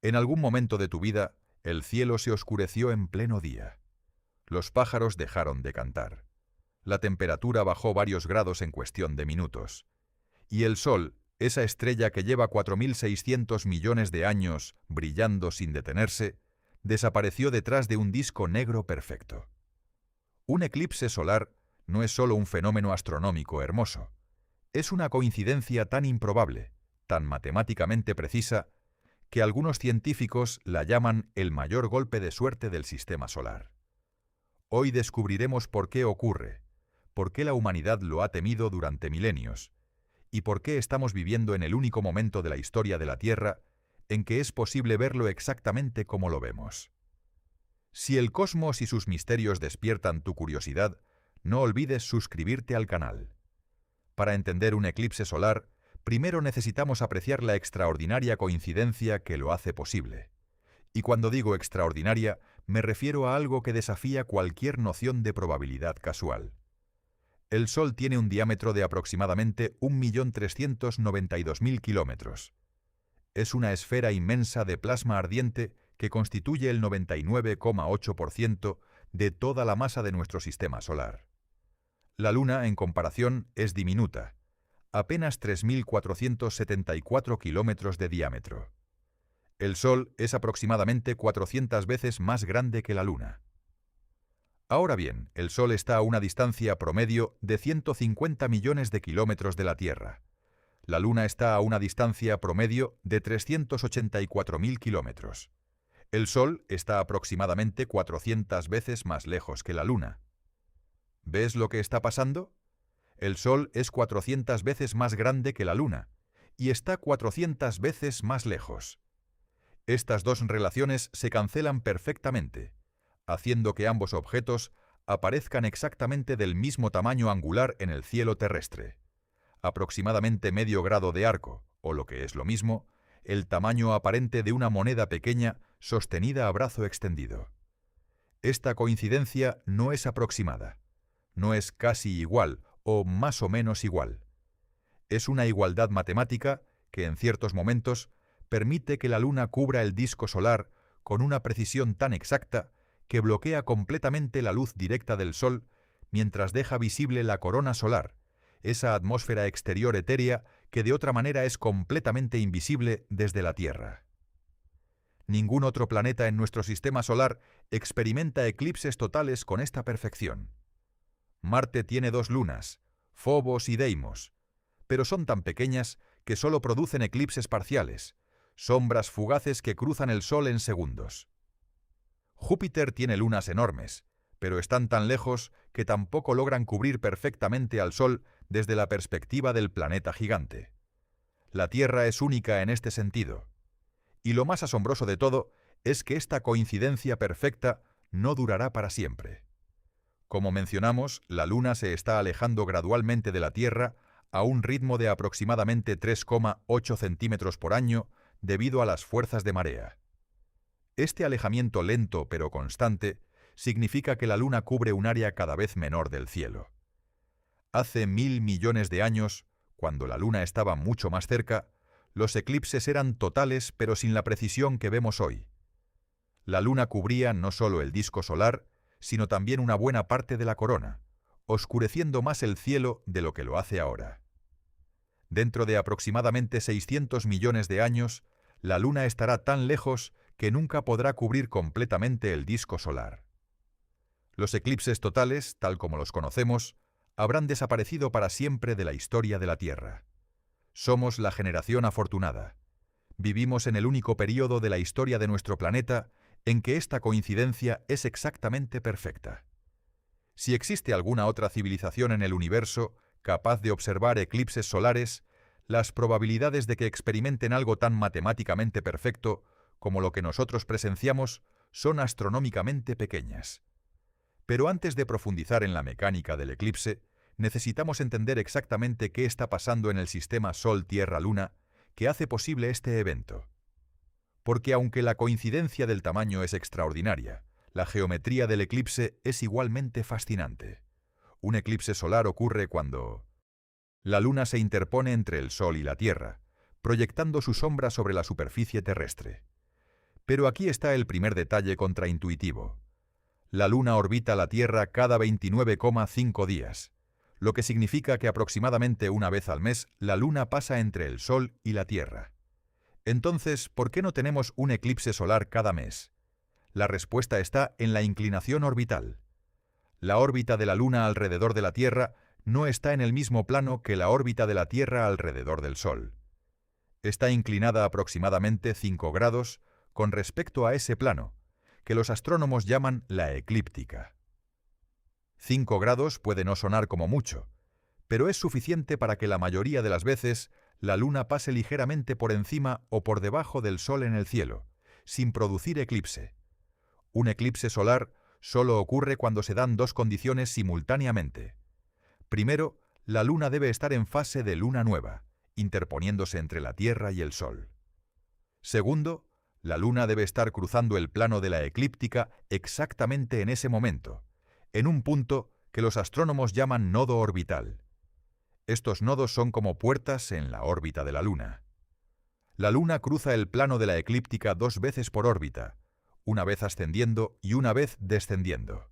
En algún momento de tu vida, el cielo se oscureció en pleno día. Los pájaros dejaron de cantar. La temperatura bajó varios grados en cuestión de minutos. Y el Sol, esa estrella que lleva 4.600 millones de años brillando sin detenerse, desapareció detrás de un disco negro perfecto. Un eclipse solar no es solo un fenómeno astronómico hermoso. Es una coincidencia tan improbable, tan matemáticamente precisa, que algunos científicos la llaman el mayor golpe de suerte del sistema solar. Hoy descubriremos por qué ocurre, por qué la humanidad lo ha temido durante milenios, y por qué estamos viviendo en el único momento de la historia de la Tierra en que es posible verlo exactamente como lo vemos. Si el cosmos y sus misterios despiertan tu curiosidad, no olvides suscribirte al canal. Para entender un eclipse solar, primero necesitamos apreciar la extraordinaria coincidencia que lo hace posible. Y cuando digo extraordinaria, me refiero a algo que desafía cualquier noción de probabilidad casual. El Sol tiene un diámetro de aproximadamente 1.392.000 kilómetros. Es una esfera inmensa de plasma ardiente que constituye el 99,8% de toda la masa de nuestro sistema solar. La Luna, en comparación, es diminuta, apenas 3.474 kilómetros de diámetro. El Sol es aproximadamente 400 veces más grande que la Luna. Ahora bien, el Sol está a una distancia promedio de 150 millones de kilómetros de la Tierra. La Luna está a una distancia promedio de 384.000 kilómetros. El Sol está aproximadamente 400 veces más lejos que la Luna. ¿Ves lo que está pasando? El Sol es 400 veces más grande que la Luna y está 400 veces más lejos. Estas dos relaciones se cancelan perfectamente, haciendo que ambos objetos aparezcan exactamente del mismo tamaño angular en el cielo terrestre, aproximadamente medio grado de arco, o lo que es lo mismo, el tamaño aparente de una moneda pequeña sostenida a brazo extendido. Esta coincidencia no es aproximada, no es casi igual o más o menos igual. Es una igualdad matemática que en ciertos momentos permite que la Luna cubra el disco solar con una precisión tan exacta que bloquea completamente la luz directa del Sol mientras deja visible la corona solar, esa atmósfera exterior etérea que de otra manera es completamente invisible desde la Tierra. Ningún otro planeta en nuestro sistema solar experimenta eclipses totales con esta perfección. Marte tiene dos lunas, Phobos y Deimos, pero son tan pequeñas que solo producen eclipses parciales, sombras fugaces que cruzan el Sol en segundos. Júpiter tiene lunas enormes, pero están tan lejos que tampoco logran cubrir perfectamente al Sol desde la perspectiva del planeta gigante. La Tierra es única en este sentido. Y lo más asombroso de todo es que esta coincidencia perfecta no durará para siempre. Como mencionamos, la Luna se está alejando gradualmente de la Tierra a un ritmo de aproximadamente 3,8 centímetros por año debido a las fuerzas de marea. Este alejamiento lento pero constante significa que la Luna cubre un área cada vez menor del cielo. Hace 1.000 millones de años, cuando la Luna estaba mucho más cerca, los eclipses eran totales pero sin la precisión que vemos hoy. La Luna cubría no solo el disco solar, sino también una buena parte de la corona, oscureciendo más el cielo de lo que lo hace ahora. Dentro de aproximadamente 600 millones de años, la Luna estará tan lejos que nunca podrá cubrir completamente el disco solar. Los eclipses totales, tal como los conocemos, habrán desaparecido para siempre de la historia de la Tierra. Somos la generación afortunada. Vivimos en el único período de la historia de nuestro planeta en que esta coincidencia es exactamente perfecta. Si existe alguna otra civilización en el universo capaz de observar eclipses solares, las probabilidades de que experimenten algo tan matemáticamente perfecto como lo que nosotros presenciamos son astronómicamente pequeñas. Pero antes de profundizar en la mecánica del eclipse, necesitamos entender exactamente qué está pasando en el sistema Sol-Tierra-Luna que hace posible este evento. Porque aunque la coincidencia del tamaño es extraordinaria, la geometría del eclipse es igualmente fascinante. Un eclipse solar ocurre cuando la Luna se interpone entre el Sol y la Tierra, proyectando su sombra sobre la superficie terrestre. Pero aquí está el primer detalle contraintuitivo. La Luna orbita la Tierra cada 29,5 días, lo que significa que aproximadamente una vez al mes la Luna pasa entre el Sol y la Tierra. Entonces, ¿por qué no tenemos un eclipse solar cada mes? La respuesta está en la inclinación orbital. La órbita de la Luna alrededor de la Tierra no está en el mismo plano que la órbita de la Tierra alrededor del Sol. Está inclinada aproximadamente 5 grados con respecto a ese plano, que los astrónomos llaman la eclíptica. 5 grados puede no sonar como mucho, pero es suficiente para que la mayoría de las veces la Luna pase ligeramente por encima o por debajo del Sol en el cielo, sin producir eclipse. Un eclipse solar solo ocurre cuando se dan dos condiciones simultáneamente. Primero, la Luna debe estar en fase de luna nueva, interponiéndose entre la Tierra y el Sol. Segundo, la Luna debe estar cruzando el plano de la eclíptica exactamente en ese momento, en un punto que los astrónomos llaman nodo orbital. Estos nodos son como puertas en la órbita de la Luna. La Luna cruza el plano de la eclíptica 2 veces por órbita, una vez ascendiendo y una vez descendiendo.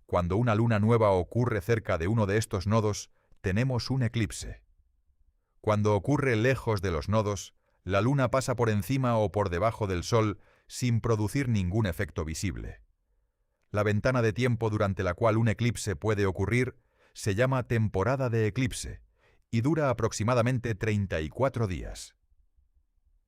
Cuando una luna nueva ocurre cerca de uno de estos nodos, tenemos un eclipse. Cuando ocurre lejos de los nodos, la Luna pasa por encima o por debajo del Sol sin producir ningún efecto visible. La ventana de tiempo durante la cual un eclipse puede ocurrir se llama temporada de eclipse y dura aproximadamente 34 días.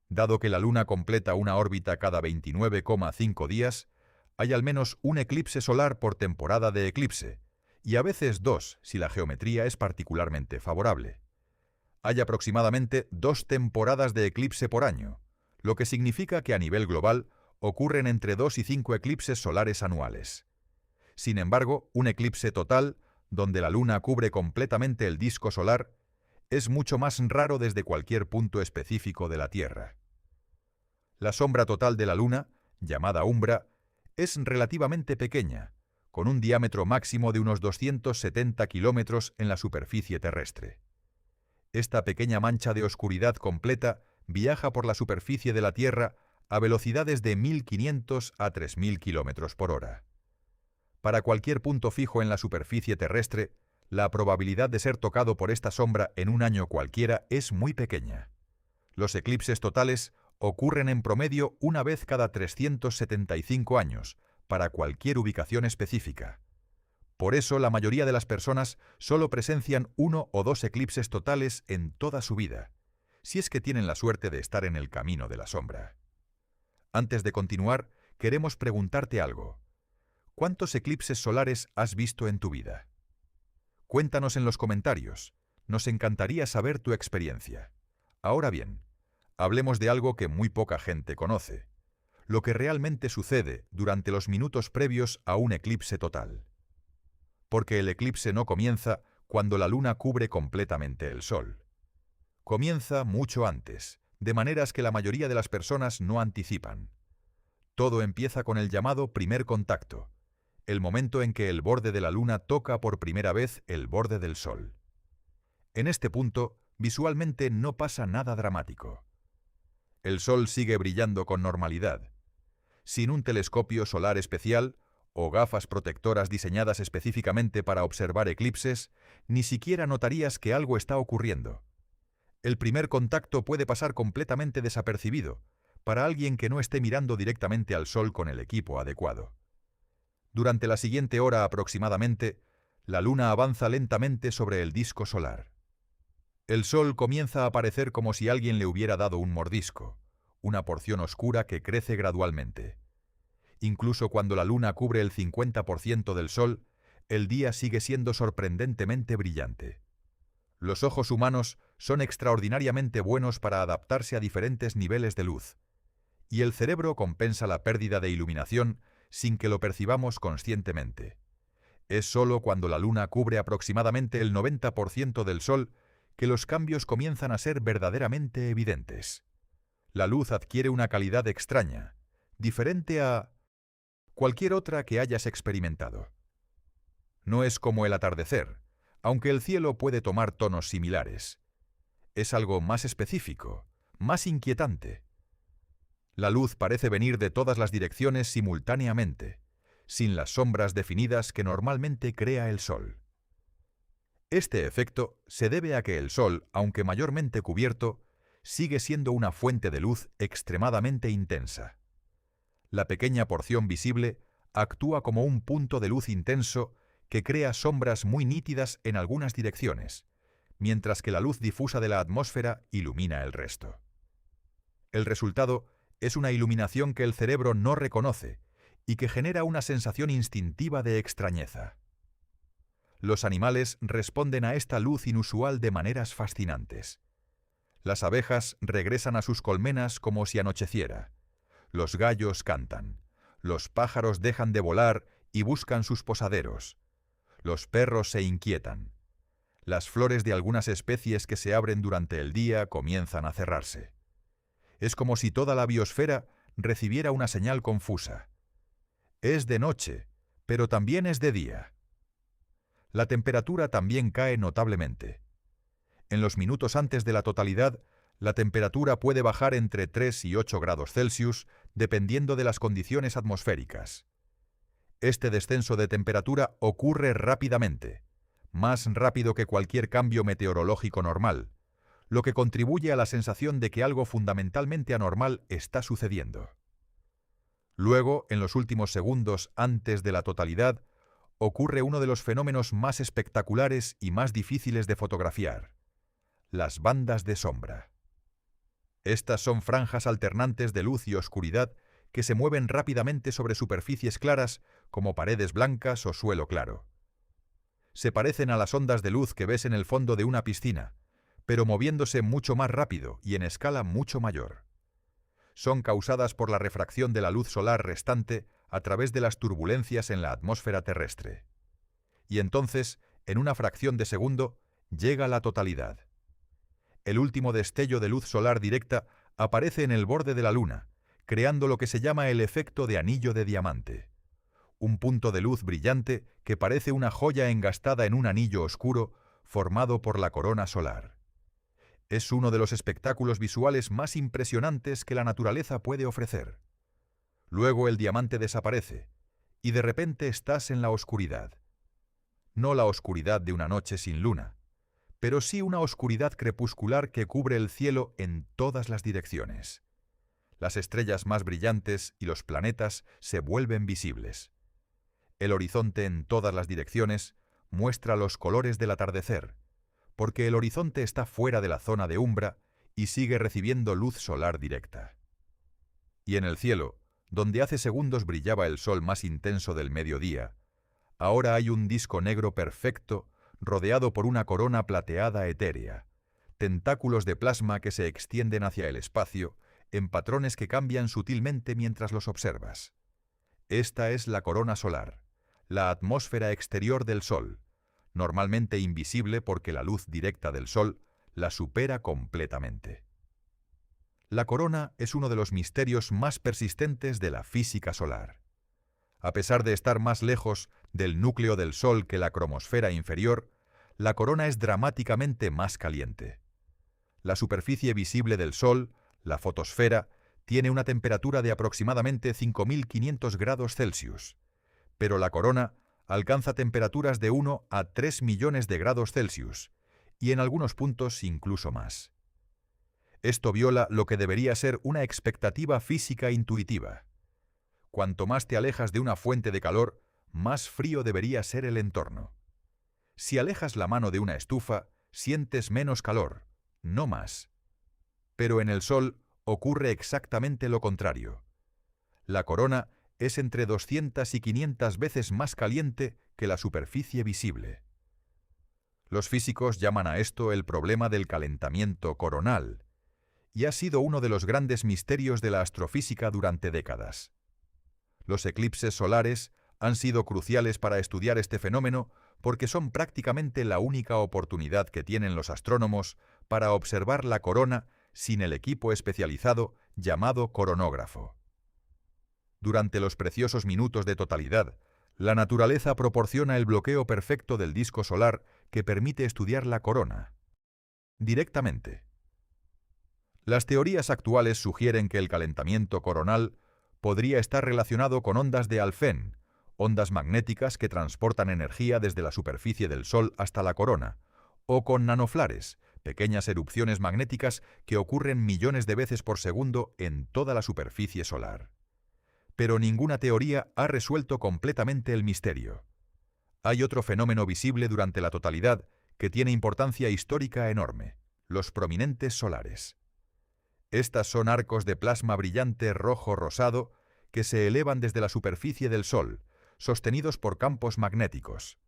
Dado que la Luna completa una órbita cada 29,5 días, hay al menos un eclipse solar por temporada de eclipse, y a veces 2 si la geometría es particularmente favorable. Hay aproximadamente 2 temporadas de eclipse por año, lo que significa que a nivel global ocurren entre 2 y 5 eclipses solares anuales. Sin embargo, un eclipse total, donde la Luna cubre completamente el disco solar, es mucho más raro desde cualquier punto específico de la Tierra. La sombra total de la Luna, llamada umbra, es relativamente pequeña, con un diámetro máximo de unos 270 kilómetros en la superficie terrestre. Esta pequeña mancha de oscuridad completa viaja por la superficie de la Tierra a velocidades de 1.500 a 3.000 kilómetros por hora. Para cualquier punto fijo en la superficie terrestre, la probabilidad de ser tocado por esta sombra en un año cualquiera es muy pequeña. Los eclipses totales ocurren en promedio una vez cada 375 años, para cualquier ubicación específica. Por eso, la mayoría de las personas solo presencian 1 o 2 eclipses totales en toda su vida, si es que tienen la suerte de estar en el camino de la sombra. Antes de continuar, queremos preguntarte algo. ¿Cuántos eclipses solares has visto en tu vida? Cuéntanos en los comentarios. Nos encantaría saber tu experiencia. Ahora bien, hablemos de algo que muy poca gente conoce, lo que realmente sucede durante los minutos previos a un eclipse total. Porque el eclipse no comienza cuando la Luna cubre completamente el Sol. Comienza mucho antes, de maneras que la mayoría de las personas no anticipan. Todo empieza con el llamado primer contacto, el momento en que el borde de la Luna toca por primera vez el borde del Sol. En este punto, visualmente no pasa nada dramático. El Sol sigue brillando con normalidad. Sin un telescopio solar especial o gafas protectoras diseñadas específicamente para observar eclipses, ni siquiera notarías que algo está ocurriendo. El primer contacto puede pasar completamente desapercibido para alguien que no esté mirando directamente al Sol con el equipo adecuado. Durante la siguiente hora aproximadamente, la Luna avanza lentamente sobre el disco solar. El Sol comienza a aparecer como si alguien le hubiera dado un mordisco, una porción oscura que crece gradualmente. Incluso cuando la Luna cubre el 50% del Sol, el día sigue siendo sorprendentemente brillante. Los ojos humanos son extraordinariamente buenos para adaptarse a diferentes niveles de luz, y el cerebro compensa la pérdida de iluminación sin que lo percibamos conscientemente. Es solo cuando la Luna cubre aproximadamente el 90% del Sol que los cambios comienzan a ser verdaderamente evidentes. La luz adquiere una calidad extraña, diferente a cualquier otra que hayas experimentado. No es como el atardecer, aunque el cielo puede tomar tonos similares. Es algo más específico, más inquietante. La luz parece venir de todas las direcciones simultáneamente, sin las sombras definidas que normalmente crea el Sol. Este efecto se debe a que el Sol, aunque mayormente cubierto, sigue siendo una fuente de luz extremadamente intensa. La pequeña porción visible actúa como un punto de luz intenso que crea sombras muy nítidas en algunas direcciones, mientras que la luz difusa de la atmósfera ilumina el resto. El resultado es una iluminación que el cerebro no reconoce y que genera una sensación instintiva de extrañeza. Los animales responden a esta luz inusual de maneras fascinantes. Las abejas regresan a sus colmenas como si anocheciera. Los gallos cantan. Los pájaros dejan de volar y buscan sus posaderos. Los perros se inquietan. Las flores de algunas especies que se abren durante el día comienzan a cerrarse. Es como si toda la biosfera recibiera una señal confusa. Es de noche, pero también es de día. La temperatura también cae notablemente. En los minutos antes de la totalidad, la temperatura puede bajar entre 3 y 8 grados Celsius, dependiendo de las condiciones atmosféricas. Este descenso de temperatura ocurre rápidamente, más rápido que cualquier cambio meteorológico normal, lo que contribuye a la sensación de que algo fundamentalmente anormal está sucediendo. Luego, en los últimos segundos antes de la totalidad, ocurre uno de los fenómenos más espectaculares y más difíciles de fotografiar: las bandas de sombra. Estas son franjas alternantes de luz y oscuridad que se mueven rápidamente sobre superficies claras como paredes blancas o suelo claro. Se parecen a las ondas de luz que ves en el fondo de una piscina, pero moviéndose mucho más rápido y en escala mucho mayor. Son causadas por la refracción de la luz solar restante a través de las turbulencias en la atmósfera terrestre. Y entonces, en una fracción de segundo, llega la totalidad. El último destello de luz solar directa aparece en el borde de la Luna, creando lo que se llama el efecto de anillo de diamante. Un punto de luz brillante que parece una joya engastada en un anillo oscuro formado por la corona solar. Es uno de los espectáculos visuales más impresionantes que la naturaleza puede ofrecer. Luego el diamante desaparece, y de repente estás en la oscuridad. No la oscuridad de una noche sin luna, pero sí una oscuridad crepuscular que cubre el cielo en todas las direcciones. Las estrellas más brillantes y los planetas se vuelven visibles. El horizonte en todas las direcciones muestra los colores del atardecer, porque el horizonte está fuera de la zona de umbra y sigue recibiendo luz solar directa. Y en el cielo, donde hace segundos brillaba el sol más intenso del mediodía, ahora hay un disco negro perfecto rodeado por una corona plateada etérea, tentáculos de plasma que se extienden hacia el espacio en patrones que cambian sutilmente mientras los observas. Esta es la corona solar, la atmósfera exterior del Sol, normalmente invisible porque la luz directa del Sol la supera completamente. La corona es uno de los misterios más persistentes de la física solar. A pesar de estar más lejos del núcleo del Sol que la cromosfera inferior, la corona es dramáticamente más caliente. La superficie visible del Sol, la fotosfera, tiene una temperatura de aproximadamente 5.500 grados Celsius, pero la corona alcanza temperaturas de 1 a 3 millones de grados Celsius, y en algunos puntos incluso más. Esto viola lo que debería ser una expectativa física intuitiva. Cuanto más te alejas de una fuente de calor, más frío debería ser el entorno. Si alejas la mano de una estufa, sientes menos calor, no más. Pero en el Sol ocurre exactamente lo contrario. La corona es entre 200 y 500 veces más caliente que la superficie visible. Los físicos llaman a esto el problema del calentamiento coronal, y ha sido uno de los grandes misterios de la astrofísica durante décadas. Los eclipses solares han sido cruciales para estudiar este fenómeno porque son prácticamente la única oportunidad que tienen los astrónomos para observar la corona sin el equipo especializado llamado coronógrafo. Durante los preciosos minutos de totalidad, la naturaleza proporciona el bloqueo perfecto del disco solar que permite estudiar la corona directamente. Las teorías actuales sugieren que el calentamiento coronal podría estar relacionado con ondas de Alfvén, ondas magnéticas que transportan energía desde la superficie del Sol hasta la corona, o con nanoflares, pequeñas erupciones magnéticas que ocurren millones de veces por segundo en toda la superficie solar. Pero ninguna teoría ha resuelto completamente el misterio. Hay otro fenómeno visible durante la totalidad que tiene importancia histórica enorme: los prominentes solares. Estas son arcos de plasma brillante rojo-rosado que se elevan desde la superficie del Sol, sostenidos por campos magnéticos.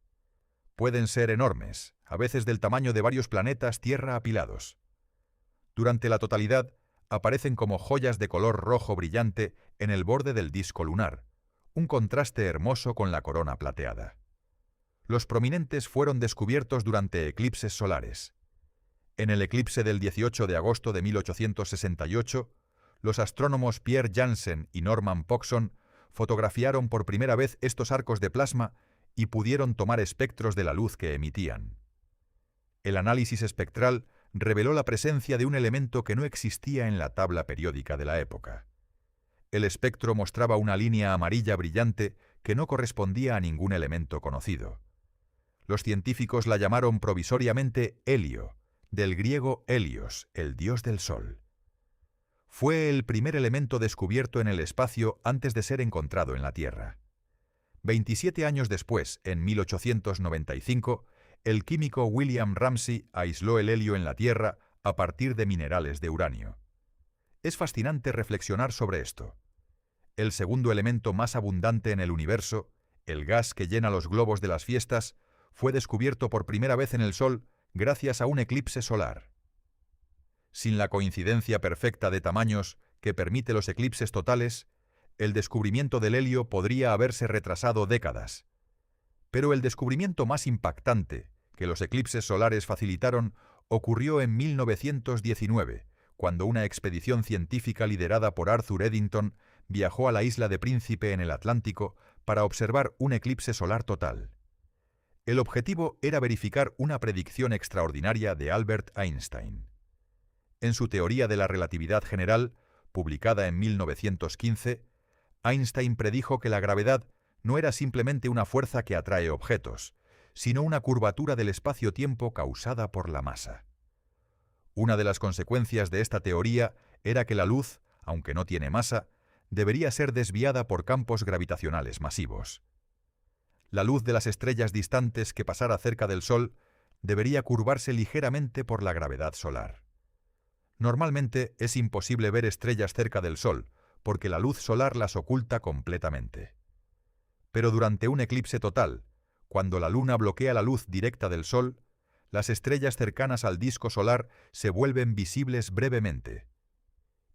Pueden ser enormes, a veces del tamaño de varios planetas Tierra apilados. Durante la totalidad, aparecen como joyas de color rojo brillante en el borde del disco lunar, un contraste hermoso con la corona plateada. Los prominentes fueron descubiertos durante eclipses solares. En el eclipse del 18 de agosto de 1868, los astrónomos Pierre Janssen y Norman Pogson fotografiaron por primera vez estos arcos de plasma y pudieron tomar espectros de la luz que emitían. El análisis espectral reveló la presencia de un elemento que no existía en la tabla periódica de la época. El espectro mostraba una línea amarilla brillante que no correspondía a ningún elemento conocido. Los científicos la llamaron provisoriamente helio, del griego helios, el dios del Sol. Fue el primer elemento descubierto en el espacio antes de ser encontrado en la Tierra. 27 años después, en 1895, el químico William Ramsay aisló el helio en la Tierra a partir de minerales de uranio. Es fascinante reflexionar sobre esto. El segundo elemento más abundante en el universo, el gas que llena los globos de las fiestas, fue descubierto por primera vez en el Sol gracias a un eclipse solar. Sin la coincidencia perfecta de tamaños que permite los eclipses totales, el descubrimiento del helio podría haberse retrasado décadas. Pero el descubrimiento más impactante que los eclipses solares facilitaron ocurrió en 1919, cuando una expedición científica liderada por Arthur Eddington viajó a la isla de Príncipe en el Atlántico para observar un eclipse solar total. El objetivo era verificar una predicción extraordinaria de Albert Einstein. En su teoría de la relatividad general, publicada en 1915, Einstein predijo que la gravedad no era simplemente una fuerza que atrae objetos, sino una curvatura del espacio-tiempo causada por la masa. Una de las consecuencias de esta teoría era que la luz, aunque no tiene masa, debería ser desviada por campos gravitacionales masivos. La luz de las estrellas distantes que pasara cerca del Sol debería curvarse ligeramente por la gravedad solar. Normalmente es imposible ver estrellas cerca del Sol, porque la luz solar las oculta completamente. Pero durante un eclipse total, cuando la Luna bloquea la luz directa del Sol, las estrellas cercanas al disco solar se vuelven visibles brevemente.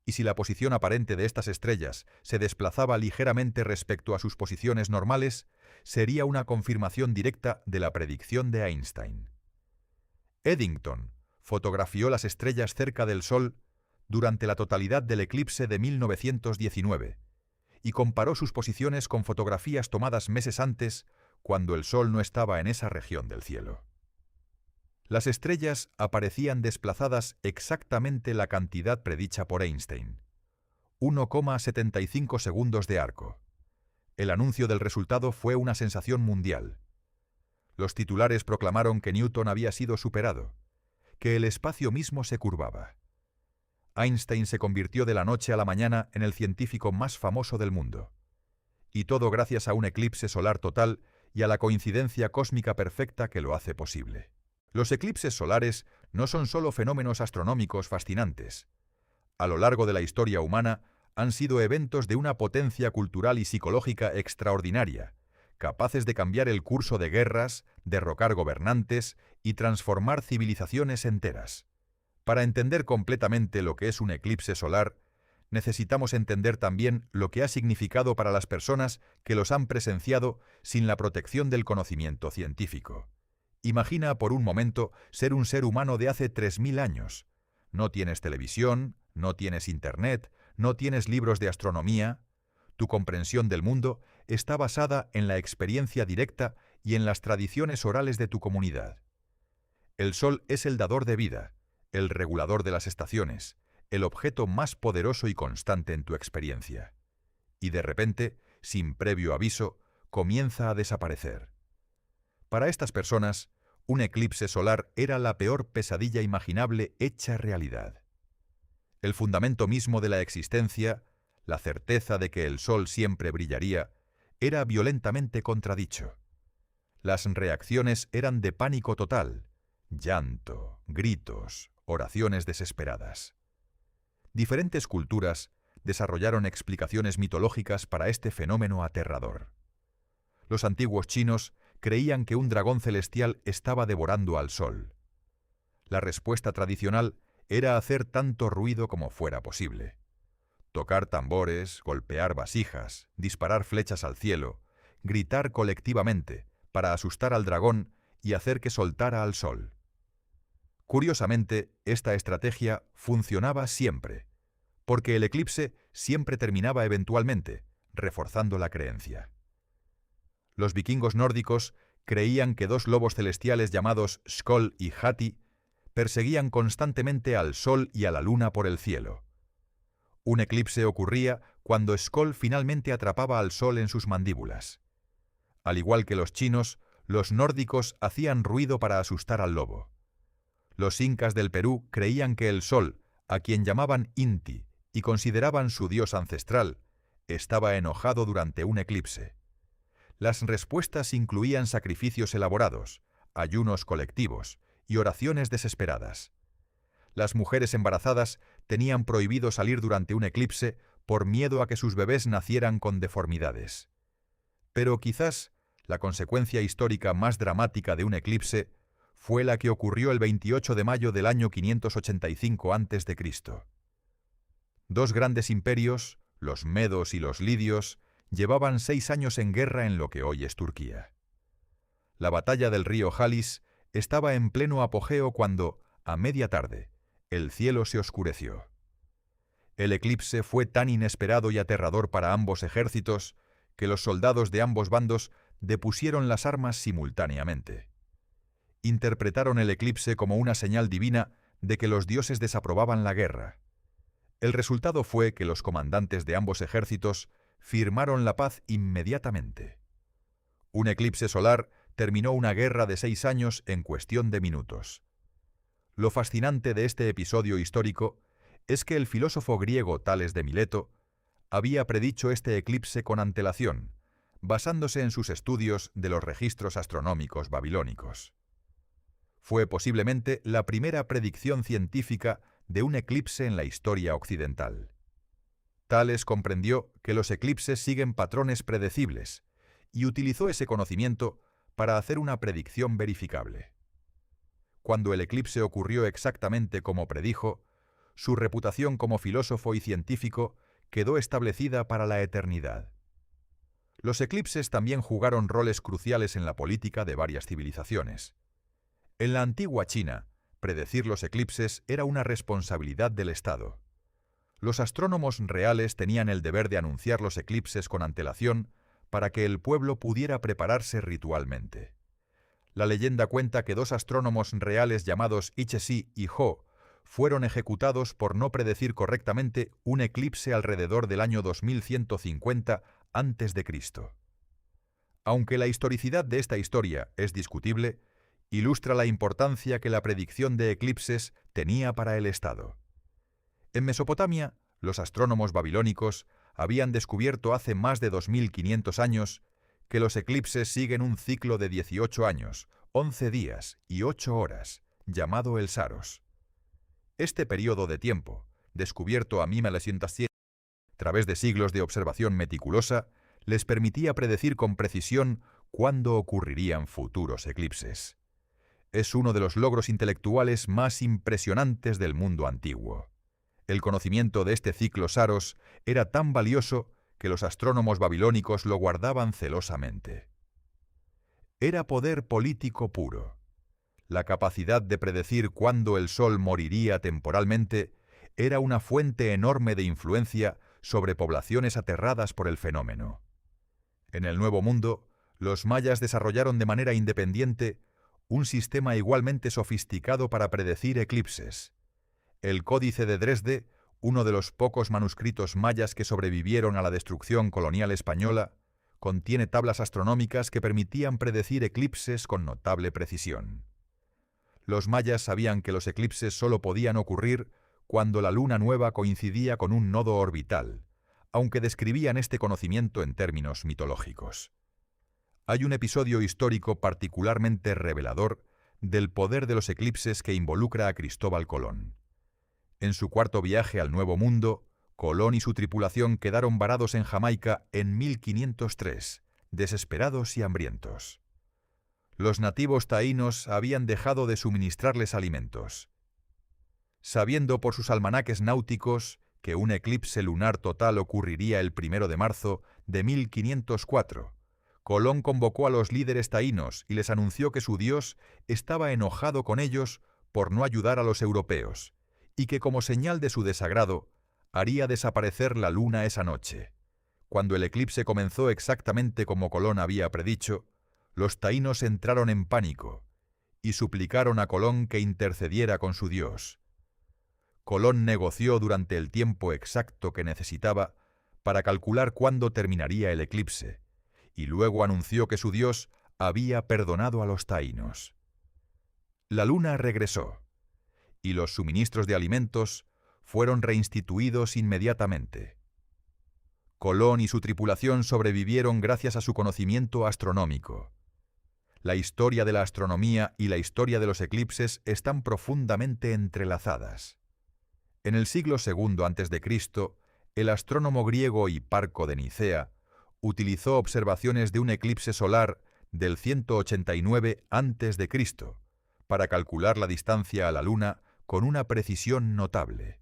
Y si la posición aparente de estas estrellas se desplazaba ligeramente respecto a sus posiciones normales, sería una confirmación directa de la predicción de Einstein. Eddington fotografió las estrellas cerca del Sol durante la totalidad del eclipse de 1919 y comparó sus posiciones con fotografías tomadas meses antes, cuando el Sol no estaba en esa región del cielo. Las estrellas aparecían desplazadas exactamente la cantidad predicha por Einstein: 1,75 segundos de arco. El anuncio del resultado fue una sensación mundial. Los titulares proclamaron que Newton había sido superado, que el espacio mismo se curvaba. Einstein se convirtió de la noche a la mañana en el científico más famoso del mundo. Y todo gracias a un eclipse solar total y a la coincidencia cósmica perfecta que lo hace posible. Los eclipses solares no son solo fenómenos astronómicos fascinantes. A lo largo de la historia humana han sido eventos de una potencia cultural y psicológica extraordinaria, capaces de cambiar el curso de guerras, derrocar gobernantes y transformar civilizaciones enteras. Para entender completamente lo que es un eclipse solar, necesitamos entender también lo que ha significado para las personas que los han presenciado sin la protección del conocimiento científico. Imagina por un momento ser un ser humano de hace 3000 años. No tienes televisión, no tienes internet, no tienes libros de astronomía. Tu comprensión del mundo está basada en la experiencia directa y en las tradiciones orales de tu comunidad. El Sol es el dador de vida, el regulador de las estaciones, el objeto más poderoso y constante en tu experiencia. Y de repente, sin previo aviso, comienza a desaparecer. Para estas personas, un eclipse solar era la peor pesadilla imaginable hecha realidad. El fundamento mismo de la existencia, la certeza de que el sol siempre brillaría, era violentamente contradicho. Las reacciones eran de pánico total, llanto, gritos, oraciones desesperadas. Diferentes culturas desarrollaron explicaciones mitológicas para este fenómeno aterrador. Los antiguos chinos creían que un dragón celestial estaba devorando al sol. La respuesta tradicional era hacer tanto ruido como fuera posible. Tocar tambores, golpear vasijas, disparar flechas al cielo, gritar colectivamente para asustar al dragón y hacer que soltara al sol. Curiosamente, esta estrategia funcionaba siempre, porque el eclipse siempre terminaba eventualmente, reforzando la creencia. Los vikingos nórdicos creían que dos lobos celestiales llamados Skoll y Hati perseguían constantemente al sol y a la luna por el cielo. Un eclipse ocurría cuando Skoll finalmente atrapaba al sol en sus mandíbulas. Al igual que los chinos, los nórdicos hacían ruido para asustar al lobo. Los incas del Perú creían que el sol, a quien llamaban Inti y consideraban su dios ancestral, estaba enojado durante un eclipse. Las respuestas incluían sacrificios elaborados, ayunos colectivos y oraciones desesperadas. Las mujeres embarazadas tenían prohibido salir durante un eclipse por miedo a que sus bebés nacieran con deformidades. Pero quizás la consecuencia histórica más dramática de un eclipse fue la que ocurrió el 28 de mayo del año 585 a.C. Dos grandes imperios, los medos y los lidios, llevaban 6 años en guerra en lo que hoy es Turquía. La batalla del río Halis estaba en pleno apogeo cuando, a media tarde, el cielo se oscureció. El eclipse fue tan inesperado y aterrador para ambos ejércitos que los soldados de ambos bandos depusieron las armas simultáneamente. Interpretaron el eclipse como una señal divina de que los dioses desaprobaban la guerra. El resultado fue que los comandantes de ambos ejércitos firmaron la paz inmediatamente. Un eclipse solar terminó una guerra de 6 años en cuestión de minutos. Lo fascinante de este episodio histórico es que el filósofo griego Tales de Mileto había predicho este eclipse con antelación, basándose en sus estudios de los registros astronómicos babilónicos. Fue posiblemente la primera predicción científica de un eclipse en la historia occidental. Tales comprendió que los eclipses siguen patrones predecibles y utilizó ese conocimiento para hacer una predicción verificable. Cuando el eclipse ocurrió exactamente como predijo, su reputación como filósofo y científico quedó establecida para la eternidad. Los eclipses también jugaron roles cruciales en la política de varias civilizaciones. En la antigua China, predecir los eclipses era una responsabilidad del Estado. Los astrónomos reales tenían el deber de anunciar los eclipses con antelación para que el pueblo pudiera prepararse ritualmente. La leyenda cuenta que 2 astrónomos reales llamados Ichesi y Ho fueron ejecutados por no predecir correctamente un eclipse alrededor del año 2150 a.C. Aunque la historicidad de esta historia es discutible, ilustra la importancia que la predicción de eclipses tenía para el Estado. En Mesopotamia, los astrónomos babilónicos habían descubierto hace más de 2500 años que los eclipses siguen un ciclo de 18 años, 11 días y 8 horas, llamado el Saros. Este periodo de tiempo, descubierto a 1907 a través de siglos de observación meticulosa, les permitía predecir con precisión cuándo ocurrirían futuros eclipses. Es uno de los logros intelectuales más impresionantes del mundo antiguo. El conocimiento de este ciclo Saros era tan valioso que los astrónomos babilónicos lo guardaban celosamente. Era poder político puro. La capacidad de predecir cuándo el sol moriría temporalmente era una fuente enorme de influencia sobre poblaciones aterradas por el fenómeno. En el Nuevo Mundo, los mayas desarrollaron de manera independiente un sistema igualmente sofisticado para predecir eclipses. El Códice de Dresde uno de los pocos manuscritos mayas que sobrevivieron a la destrucción colonial española, contiene tablas astronómicas que permitían predecir eclipses con notable precisión. Los mayas sabían que los eclipses solo podían ocurrir cuando la luna nueva coincidía con un nodo orbital, aunque describían este conocimiento en términos mitológicos. Hay un episodio histórico particularmente revelador del poder de los eclipses que involucra a Cristóbal Colón. En su cuarto viaje al Nuevo Mundo, Colón y su tripulación quedaron varados en Jamaica en 1503, desesperados y hambrientos. Los nativos taínos habían dejado de suministrarles alimentos. Sabiendo por sus almanaques náuticos que un eclipse lunar total ocurriría el 1 de marzo de 1504, Colón convocó a los líderes taínos y les anunció que su dios estaba enojado con ellos por no ayudar a los europeos, y que como señal de su desagrado, haría desaparecer la luna esa noche. Cuando el eclipse comenzó exactamente como Colón había predicho, los taínos entraron en pánico y suplicaron a Colón que intercediera con su dios. Colón negoció durante el tiempo exacto que necesitaba para calcular cuándo terminaría el eclipse, y luego anunció que su dios había perdonado a los taínos. La luna regresó, y los suministros de alimentos fueron reinstituidos inmediatamente. Colón y su tripulación sobrevivieron gracias a su conocimiento astronómico. La historia de la astronomía y la historia de los eclipses están profundamente entrelazadas. En el siglo II a.C., el astrónomo griego Hiparco de Nicea utilizó observaciones de un eclipse solar del 189 a.C. para calcular la distancia a la Luna con una precisión notable.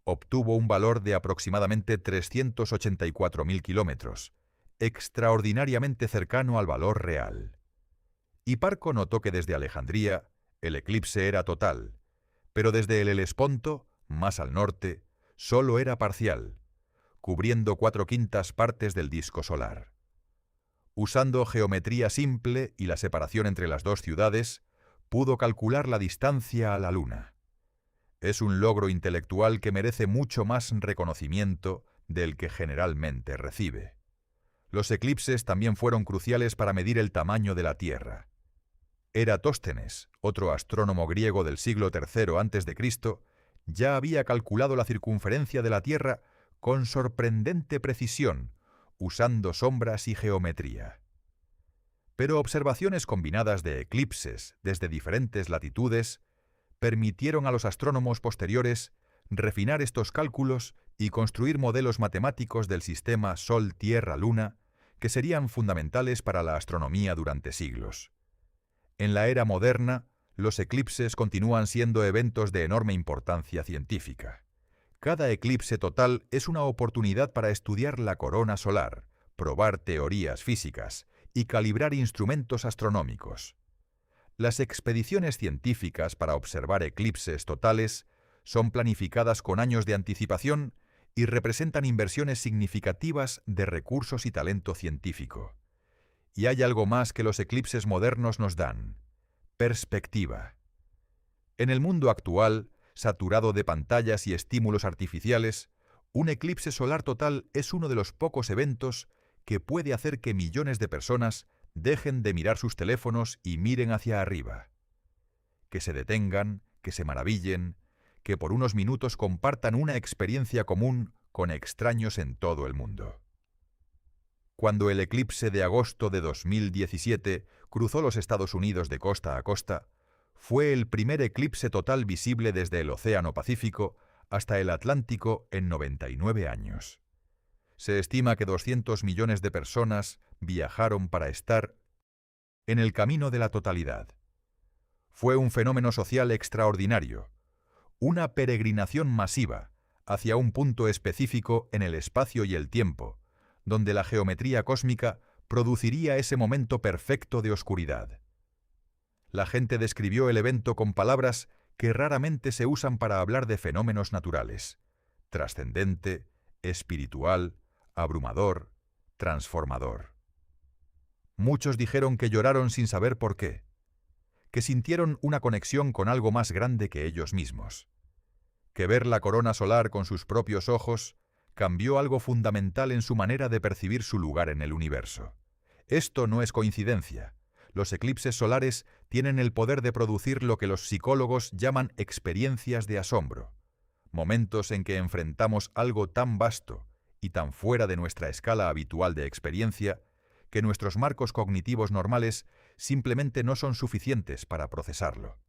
Obtuvo un valor de aproximadamente 384.000 kilómetros, extraordinariamente cercano al valor real. Hiparco notó que desde Alejandría el eclipse era total, pero desde el Helesponto, más al norte, solo era parcial, cubriendo 4/5 partes del disco solar. Usando geometría simple y la separación entre las dos ciudades, pudo calcular la distancia a la Luna. Es un logro intelectual que merece mucho más reconocimiento del que generalmente recibe. Los eclipses también fueron cruciales para medir el tamaño de la Tierra. Eratóstenes, otro astrónomo griego del siglo III a.C., ya había calculado la circunferencia de la Tierra con sorprendente precisión, usando sombras y geometría. Pero observaciones combinadas de eclipses desde diferentes latitudes permitieron a los astrónomos posteriores refinar estos cálculos y construir modelos matemáticos del sistema Sol-Tierra-Luna que serían fundamentales para la astronomía durante siglos. En la era moderna, los eclipses continúan siendo eventos de enorme importancia científica. Cada eclipse total es una oportunidad para estudiar la corona solar, probar teorías físicas y calibrar instrumentos astronómicos. Las expediciones científicas para observar eclipses totales son planificadas con años de anticipación y representan inversiones significativas de recursos y talento científico. Y hay algo más que los eclipses modernos nos dan: perspectiva. En el mundo actual, saturado de pantallas y estímulos artificiales, un eclipse solar total es uno de los pocos eventos que puede hacer que millones de personas dejen de mirar sus teléfonos y miren hacia arriba. Que se detengan, que se maravillen, que por unos minutos compartan una experiencia común con extraños en todo el mundo. Cuando el eclipse de agosto de 2017 cruzó los Estados Unidos de costa a costa, fue el primer eclipse total visible desde el Océano Pacífico hasta el Atlántico en 99 años. Se estima que 200 millones de personas viajaron para estar en el camino de la totalidad. Fue un fenómeno social extraordinario, una peregrinación masiva hacia un punto específico en el espacio y el tiempo, donde la geometría cósmica produciría ese momento perfecto de oscuridad. La gente describió el evento con palabras que raramente se usan para hablar de fenómenos naturales: trascendente, espiritual, abrumador, transformador. Muchos dijeron que lloraron sin saber por qué, que sintieron una conexión con algo más grande que ellos mismos, que ver la corona solar con sus propios ojos cambió algo fundamental en su manera de percibir su lugar en el universo. Esto no es coincidencia. Los eclipses solares tienen el poder de producir lo que los psicólogos llaman experiencias de asombro, momentos en que enfrentamos algo tan vasto y tan fuera de nuestra escala habitual de experiencia que nuestros marcos cognitivos normales simplemente no son suficientes para procesarlo.